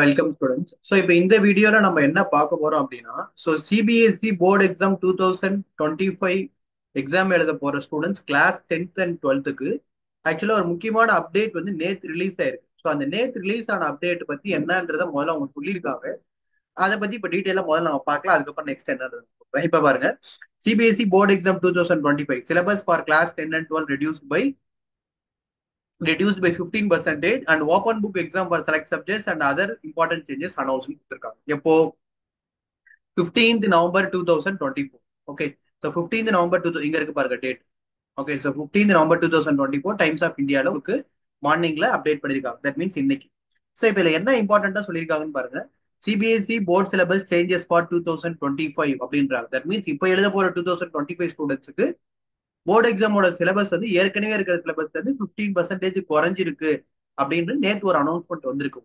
Welcome students. So இப்போ இந்த வீடியோல நம்ம என்ன பார்க்க போறோம் அப்படின்னா, so CBSE board exam 2025 exam எழுத போற students class 10th and 12th ஆக்சுவலா ஒரு முக்கியமான அப்டேட் வந்து நேத்து ரிலீஸ் ஆயிருக்கு. ஸோ அந்த நேத்து ரிலீஸ் ஆன அப்டேட் பத்தி என்னன்றத முதல்ல அவங்க சொல்லியிருக்காங்க. அதை பத்தி இப்போ டீட்டெயிலா முதல்ல நம்ம பார்க்கலாம். அதுக்கப்புறம் நெக்ஸ்ட் என்னன்றது இப்ப பாருங்க. CBSE board exam 2025 syllabus for class 10 and 12 reduced by 15% and open book exam for select subjects and other important changes announced கொடுத்திருக்காங்க. எப்போ 15th November 2024. Okay, so 15th November 2000 இங்க இருக்கு பாருங்க date. Okay, so 15th November 2024 Times of இந்தியாவில் உங்களுக்கு மார்னிங்ல update பண்ணிருக்காங்க. That means இன்னைக்கு. ஸோ இப்போ இதுல என்ன இம்பார்ட்டண்டா சொல்லியிருக்காங்கன்னு பாருங்க. CBSE board syllabus changes for 2025 அப்படின்றாங்க. தட் மீன்ஸ் இப்போ எழுத போற 2025 ஸ்டூடெண்ட்ஸுக்கு போர்டு எக்ஸாமோட சிலபஸ் வந்து ஏற்கனவே இருக்கிற சிலபஸ் வந்து 15% குறைஞ்சிருக்கு அப்படின்னு நேற்று ஒரு அனௌன்ஸ்மெண்ட் வந்திருக்கு.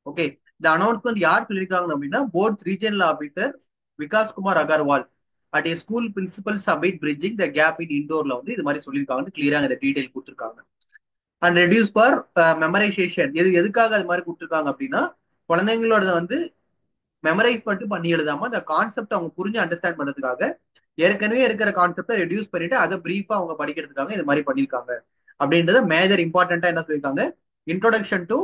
ஓகே, இந்த அனௌன்ஸ்மெண்ட் யார் சொல்லியிருக்காங்க அப்படின்னா board regional officer Vikas Kumar Agarwal at a school principal submit bridging the gap in இண்டோர்ல வந்து இது மாதிரி சொல்லியிருக்காங்கன்னு கிளியரா இந்த டீடைல் கொடுத்துருக்காங்க. அண்ட் ரெடியூஸ் ஃபார் மெமரைசேஷன் எதுக்காக அது மாதிரி கொடுத்துருக்காங்க அப்படின்னா குழந்தைங்களோட வந்து மெமரைஸ் மட்டும் பண்ணி எழுதாம அந்த கான்செப்ட் அவங்க புரிஞ்சு அண்டர்ஸ்டாண்ட் பண்றதுக்காக ஏற்கனவே இருக்கிற கான்செப்டை ரெடியூஸ் பண்ணிட்டு அதை பிரீஃபா அவங்க படிக்கிறதுக்காக இது மாதிரி பண்ணிருக்காங்க அப்படின்றத மேஜர் இம்பார்ட்டன்டா என்ன சொல்லியிருக்காங்க. Introduction to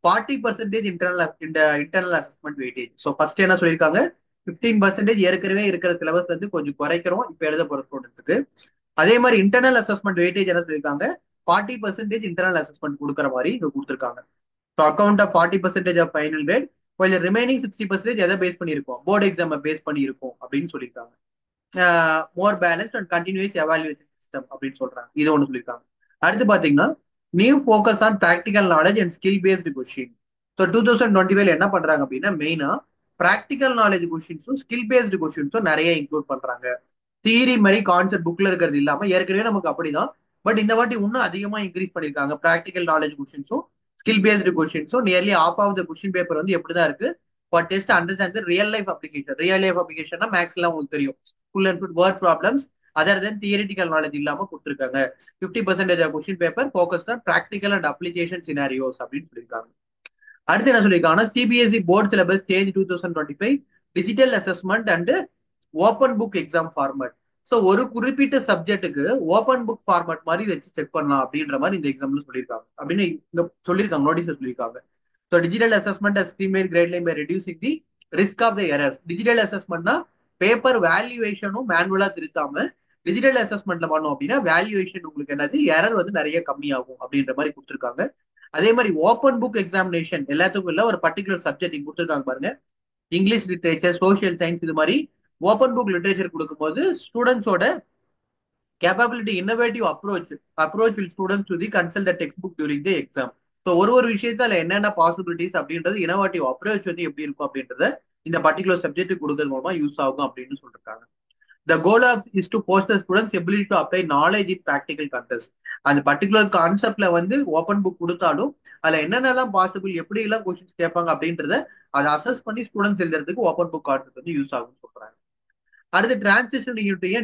40% internal assessment weightage. So first என்ன சொல்லியிருக்காங்க, 15% ஏற்கனவே இருக்கிற சிலபஸ் வந்து கொஞ்சம் குறைக்கிறோம் இப்போ எழுத போற ஸ்டூடெண்ட்ஸுக்கு. அதே மாதிரி இன்டர்னல் அசஸ்மெண்ட் வெயிட்டேஜ் என்ன சொல்லியிருக்காங்க, 40% இன்டர்னல் அசஸ்மெண்ட் கொடுக்குற மாதிரி இங்க கொடுத்துருக்காங்க. So account of 40% of final grade remaining 60% எதை பேஸ் பண்ணியிருக்கோம், போர்டு எக்ஸாமை பேஸ் பண்ணியிருக்கோம் அப்படின்னு சொல்லியிருக்காங்க. More balance and continuous evaluation system அப்படின்னு சொல்றாங்க. இது ஒன்று சொல்லியிருக்காங்க. அடுத்து பாத்தீங்கன்னா new focus on practical knowledge and skill based question. So 2025 என்ன பண்றாங்க அப்படின்னா மெயினா ப்ராக்டிகல் நாலேஜ் கொஸ்டின்ஸும் ஸ்கில் பேஸ்டு கொஸ்டின்ஸும் நிறைய இன்க்ளூட் பண்றாங்க. தியரி மாதிரி கான்செப்ட் புக்ல இருக்கிறது இல்லாம ஏற்கனவே நமக்கு அப்படிதான், பட் இந்த வாட்டி இன்னும் அதிகமா இன்க்ரீஸ் பண்ணிருக்காங்க. ப்ராக்டிகல் நாலேஜ் கொஸ்டின்ஸும் ஸ்கில் பேஸ்டு கொஸ்டின்ஸும் nearly half of the question paper வந்து எப்படிதான் இருக்கு for test understand real life application. Real life application மேக்ஸ்லாம் உங்களுக்கு தெரியும், full and full word problems other than theoretical knowledge இல்லாம கொடுத்துருக்காங்க. 50% of question paper focused on practical and application scenarios அப்படின்னு சொல்லியிருக்காங்க. அடுத்து என்ன சொல்லியிருக்காங்கன்னா CBSE board syllabus change 2025 digital assessment and open book exam format. So ஒரு குறிப்பிட்ட சப்ஜெக்ட்டுக்கு ஓப்பன் புக் ஃபார்மட் மாதிரி வச்சு செக் பண்ணலாம் அப்படின்ற மாதிரி இந்த எக்ஸாம்ல சொல்லியிருக்காங்க அப்படின்னு இங்க சொல்லியிருக்காங்க, நோட்டீஸ் சொல்லியிருக்காங்க. So digital assessment screen great by reducing the risk of the errors. Digital அசஸ்மெண்ட்னா பேப்பர் வேல்யூவேஷனும் மேனுவலா திருத்தாம டிஜிட்டல் அசஸ்மெண்ட்ல பண்ணோம் அப்படின்னா வேல்யூவேஷன் உங்களுக்கு என்னது எரர் வந்து நிறைய கம்மியாகும் அப்படின்ற மாதிரி கொடுத்துருக்காங்க. அதே மாதிரி ஓப்பன் புக் எக்ஸாமினேஷன் எல்லாத்துக்கும் இல்ல, ஒரு பர்டிகுலர் சப்ஜெக்ட் கொடுத்துருக்காங்க பாருங்க, இங்கிலீஷ் லிட்ரேச்சர் சோசியல் சயின்ஸ் இது மாதிரி ஓப்பன் புக் லிட்ரேச்சர் கொடுக்கும்போது ஸ்டூடெண்ட்ஸோட capability innovative approach will students to the consult the text book during the exam. So ஒரு விஷயத்தால என்னென்ன பாசிபிலிட்டிஸ் அப்படின்றது இன்னோவேட்டிவ் அப்ரோச் வந்து எப்படி இருக்கும் அப்படின்றத இந்த பர்டிகுலர் சப்ஜெக்ட் கொடுக்கறது மூலமா யூஸ் ஆகும் அப்படின்னு சொல்லிருக்காங்க. The goal of is to foster students ability to apply knowledge in practical context. அந்த பர்டிகுலர் கான்செப்ட்ல வந்து ஓப்பன் புக் கொடுத்தாலும் அதுல என்னென்னலாம் பாசிபிள் எப்படி எல்லாம் கொஸ்டின்ஸ் கேட்பாங்க அப்படின்றத அதை அசஸ் பண்ணி ஸ்டூடெண்ட்ஸ் எழுதுறதுக்கு ஓப்பன் புக் கான்செப்ட் வந்து யூஸ் ஆகும்னு சொல்றாங்க. அடுத்து transition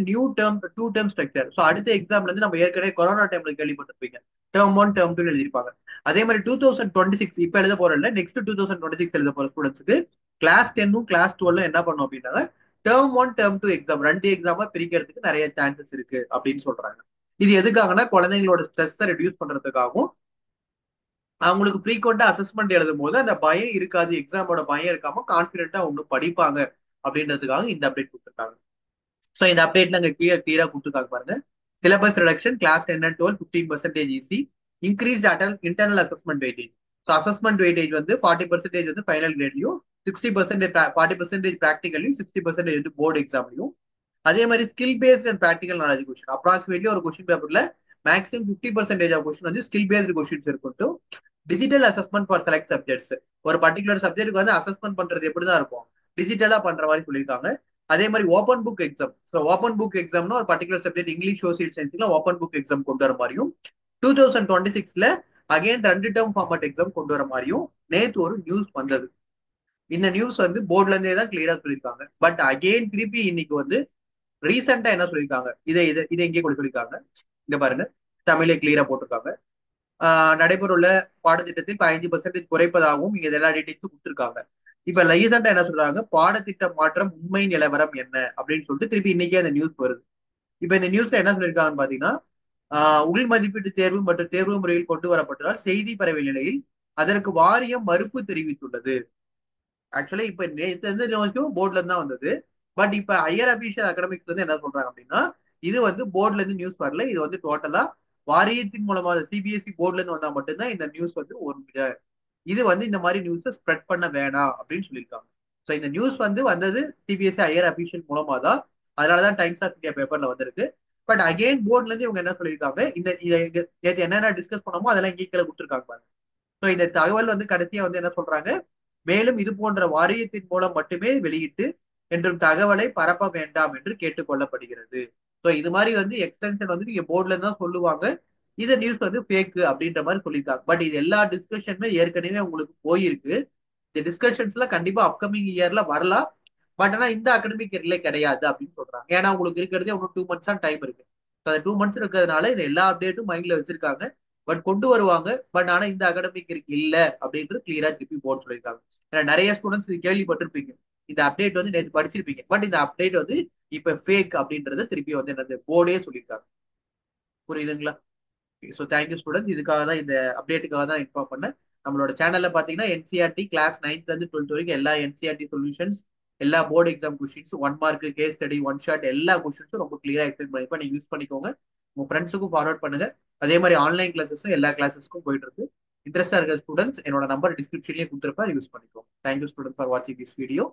new term to term structure. So அடுத்த எக்ஸாம்ல இருந்து நம்ம ஏற்கனவே கொரோனா டைம்ல கேள்விப்பட்டிருப்பீங்க, டேர்ம் 1 டேர்ம் 2 எழுதிருப்பாங்க. அதே மாதிரி 2026 இப்ப எழுத போற இல்ல, நெக்ஸ்ட் 2026 எழுத போற ஸ்டூடெண்ட்ஸ்க்கு கிளாஸ் 10 கிளாஸ் 12 என்ன பண்ணும் அப்படின்னா டேர்ம் 1 டேர்ம் 2 எக்ஸாம் ரெண்டு எக்ஸாமா பிரிக்கிறதுக்கு நிறைய சான்சஸ் இருக்கு அப்படின்னு சொல்றாங்க. இது எதுக்காகனா குழந்தைங்களோட ஸ்ட்ரெஸ்ஸை ரெடியூஸ் பண்றதுக்காகவும் அவங்களுக்கு ஃப்ரீக்வெண்டா அசஸ்மெண்ட் எழுதும் போது அந்த பயம் இருக்காது, எக்ஸாமோட பயம் இருக்காம கான்பிடென்ட்டா ஒன்னும் படிப்பாங்க அப்படின்றதுக்காக இந்த அப்டேட் கொடுத்துருக்காங்க. ஸோ இந்த அப்டேட்ல அங்க கிளியரா கொடுத்துருக்காங்க பாருங்க. Syllabus reduction class 10 and 12 15% easy, increased internal assessment weightage. So assessment weightage வந்து 40% வந்து ஃபைனல் கிரேட்லையும் 60% 40% ப்ராக்டிகலையும் 60% வந்து போர்டு எக்ஸாம்லையும். அதே மாதிரி skill paste and practical knowledge question approximately ஒரு கொஸ்டின் பேப்பர்ல மேக்ஸிமம் 50% ஆஃப் கொஸ்டின் வந்து ஸ்கில் பேஸ்டு கொஸ்டின்ஸ் இருக்கும். Digital assessment for select subjects, ஒரு பர்டிகுலர் சப்ஜெக்ட்டுக்கு வந்து அசஸ்மெண்ட் பண்றது எப்படிதான் இருக்கும், டிஜிட்டலா பண்ற மாதிரி சொல்லியிருக்காங்க. அதே மாதிரி open book exam, so open book எக்ஸாம்னா ஒரு பர்டிகுலர் சப்ஜெக்ட் இங்கிலீஷ் சோசியல் சயின்ஸ்ல ஓப்பன் புக் எக்ஸாம் கொண்டு வர மாதிரியும் 2026 அகைன் 2 டேர்ம் ஃபார்மட் எக்ஸாம் கொண்டு வர மாதிரியும் நேற்று ஒரு நியூஸ் வந்தது. இந்த நியூஸ் வந்து போர்ட்ல இருந்தே தான் கிளியரா சொல்லியிருக்காங்க. பட் அகைன் திருப்பி இன்னைக்கு வந்து ரீசெண்டா என்ன சொல்லியிருக்காங்க, இதை இதை இதை எங்கே கூட சொல்லியிருக்காங்க, இங்க பாருங்க தமிழே கிளியரா போட்டிருக்காங்க. நடைபெறவுள்ள பாடத்திட்டத்தில் 15% குறைப்பதாகவும் இங்க எல்லா டீட்டெயில்ஸும் கொடுத்துருக்காங்க. இப்ப ரீசெண்டா என்ன சொல்றாங்க, பாடத்திட்ட மாற்றம் உண்மை நிலவரம் என்ன அப்படின்னு சொல்லிட்டு திருப்பி இன்னைக்கே அந்த நியூஸ் வருது. இப்ப இந்த நியூஸ்ல என்ன சொல்லியிருக்காங்கன்னு பாத்தீங்கன்னா, உள் மதிப்பீட்டு தேர்வு மற்றும் தேர்வு முறையில் கொண்டு வரப்பட்டதால் செய்தி பரவிய நிலையில் அதற்கு வாரியம் மறுப்பு தெரிவித்துள்ளது. ஆக்சுவலி இப்ப நேற்று எந்த நியூஸும் போர்ட்ல இருந்து தான் வந்தது. பட் இப்ப ஹையர் அபிஷியல் அகாடமிக்ஸ் வந்து என்ன சொல்றாங்க அப்படின்னா, இது வந்து போர்ட்ல இருந்து நியூஸ் வரல, இது வந்து டோட்டலா வாரியத்தின் மூலமா சிபிஎஸ்இ போர்ட்ல இருந்து வந்தா மட்டும்தான் இந்த நியூஸ் வந்து ஒரு இது வந்து இந்த மாதிரி நியூஸ் ஸ்ப்ரெட் பண்ண வேணாம் அப்படின்னு சொல்லியிருக்காங்க. ஸோ இந்த நியூஸ் வந்து வந்தது சிபிஎஸ்இ ஹையர் அபிஷியல் மூலமா தான், அதனாலதான் டைம்ஸ் ஆஃப் இந்தியா பேப்பர்ல வந்திருக்கு. பட் அகைன் போர்ட்ல இருந்து இவங்க என்ன சொல்லியிருக்காங்க, இந்த நேற்று என்னென்ன டிஸ்கஸ் பண்ணமோ அதெல்லாம் இங்கே கீழே கொடுத்துருக்காங்க பாருங்க. ஸோ இந்த தகவல் வந்து கடைசியா வந்து என்ன சொல்றாங்க, மேலும் இது போன்ற வாரியத்தின் மூலம் மட்டுமே வெளியிட்டு என்றும் தகவலை பரப்ப வேண்டாம் என்று கேட்டுக்கொள்ளப்படுகிறது. ஸோ இது மாதிரி வந்து எக்ஸ்டென்ஷன் வந்து நீங்க போர்ட்ல தான் சொல்லுவாங்க, இந்த நியூஸ் வந்து ஃபேக் அப்படின்ற மாதிரி சொல்லியிருக்காங்க. பட் இது எல்லா டிஸ்கஷனுமே ஏற்கனவே உங்களுக்கு போயிருக்கு. இந்த டிஸ்கஷன்ஸ்ல கண்டிப்பா அப்கமிங் இயர்ல வரலாம். பட் ஆனா இந்த அகடமிக் இயர்ல கிடையாது அப்படின்னு சொல்றாங்க. ஏன்னா உங்களுக்கு இருக்கிறதே இன்னும் 2 months தான் டைம் இருக்கு. அந்த 2 months இருக்கிறதுனால இந்த எல்லா அப்டேட்டும் மைண்ட்ல வச்சிருக்காங்க. பட் கொண்டு வருவாங்க. பட் ஆனா இந்த அகடமிக் இருக்கு இல்ல அப்படின்றது கிளியரா திருப்பி போர்டு சொல்லியிருக்காங்க. ஏன்னா நிறைய ஸ்டூடெண்ட்ஸ் இது கேள்விப்பட்டிருப்பீங்க. இந்த அப்டேட் வந்து நேற்று படிச்சிருப்பீங்க. பட் இந்த அப்டேட் வந்து இப்ப ஃபேக் அப்படின்றத திருப்பி வந்து என்னது போர்டே சொல்லியிருக்காங்க. புரியுதுங்களா? So thank you students. இதுக்காக தான் இந்த அப்டேட்டுக்காக தான் இன்ஃபார்ம் பண்ணேன். நம்மளோட சேனல்ல பாத்தீங்கன்னா என்சிஆர்டி கிளாஸ் 9th இருந்து 12th வரைக்கும் எல்லா என்சிஆர்டி சொல்யூஷன்ஸ், எல்லா board exam questions, 1 mark, case study, one shot எல்லா கொஸ்டின்ஸும் ரொம்ப கிளியரா எக்ஸ்பிளைன் பண்ணிப்பா. நீங்க யூஸ் பண்ணிக்கோங்க. உங்க ஃப்ரெண்ட்ஸுக்கும் ஃபார்வர்ட் பண்ணுங்க. அதே மாதிரி ஆன்லைன் கிளாஸஸும் எல்லா கிளாஸஸ்க்கும் போயிட்டு இருக்கு. இன்ட்ரெஸ்டா இருக்க ஸ்டூடெண்ட்ஸ் என்னோட நம்பர் டிஸ்கிரிப்ஷன்லயே கொடுத்துருப்பேன், யூஸ் பண்ணிக்கோங்க. தேங்க்யூ ஸ்டூடெண்ட் ஃபார் வாட்சிங் திஸ் வீடியோ.